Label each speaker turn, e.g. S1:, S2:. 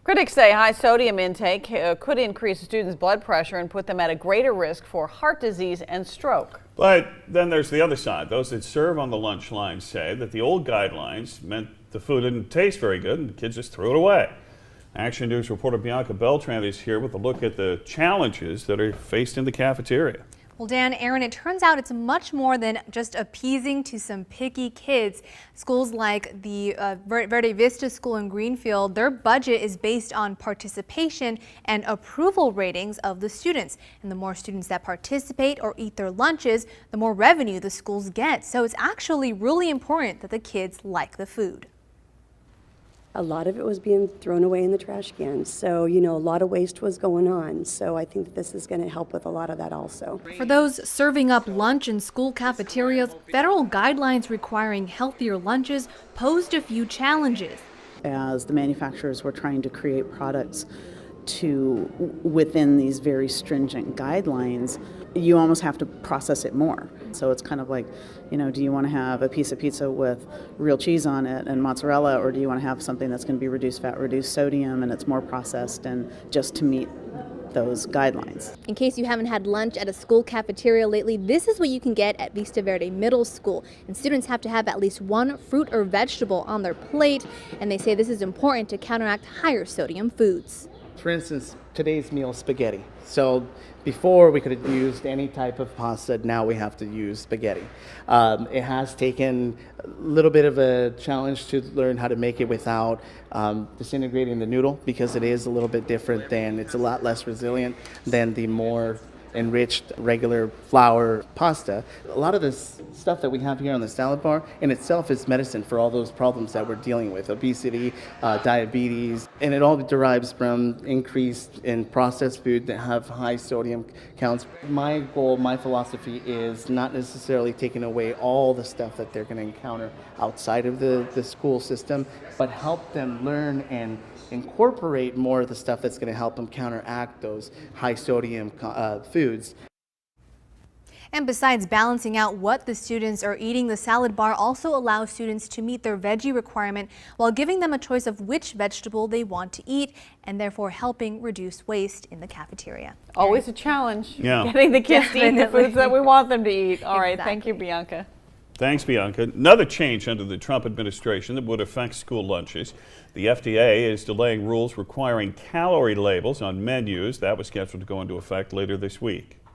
S1: Critics say high sodium intake could increase students' blood pressure and put them at a greater risk for heart disease and stroke.
S2: But then there's the other side. Those that serve on the lunch line say that the old guidelines meant the food didn't taste very good and the kids just threw it away. Action News reporter Bianca Beltran is here with a look at the challenges that are faced in the cafeteria.
S3: Well, Dan, Aaron, it turns out it's much more than just appeasing to some picky kids. Schools like the Verde Vista School in Greenfield, their budget is based on participation and approval ratings of the students. And the more students that participate or eat their lunches, the more revenue the schools get. So it's actually really important that the kids like the food.
S4: A lot of it was being thrown away in the trash cans. So, a lot of waste was going on. So I think that this is going to help with a lot of that also.
S3: For those serving up lunch in school cafeterias, federal guidelines requiring healthier lunches posed a few challenges.
S5: As the manufacturers were trying to create products within these very stringent guidelines, you almost have to process it more. So it's kind of like, do you want to have a piece of pizza with real cheese on it and mozzarella, or do you want to have something that's going to be reduced fat, reduced sodium, and it's more processed and just to meet those guidelines.
S6: In case you haven't had lunch at a school cafeteria lately, this is what you can get at Vista Verde Middle School. And students have to have at least one fruit or vegetable on their plate, and they say this is important to counteract higher sodium foods.
S7: For instance, today's meal, spaghetti. So before we could have used any type of pasta, now we have to use spaghetti. It has taken a little bit of a challenge to learn how to make it without disintegrating the noodle, because it is a little bit different it's a lot less resilient than the more enriched regular flour pasta. A lot of this stuff that we have here on the salad bar in itself is medicine for all those problems that we're dealing with: obesity, diabetes, and it all derives from increased in processed food that have high sodium counts. My goal, my philosophy is not necessarily taking away all the stuff that they're going to encounter outside of the school system, but help them learn and incorporate more of the stuff that's going to help them counteract those high sodium foods.
S3: And besides balancing out what the students are eating, the salad bar also allows students to meet their veggie requirement while giving them a choice of which vegetable they want to eat, and therefore helping reduce waste in the cafeteria.
S1: Always a challenge,
S2: yeah,
S1: getting the kids to eat the foods that we want them to eat. All right, thank you, Bianca.
S2: Thanks, Bianca. Another change under the Trump administration that would affect school lunches. The FDA is delaying rules requiring calorie labels on menus. That was scheduled to go into effect later this week.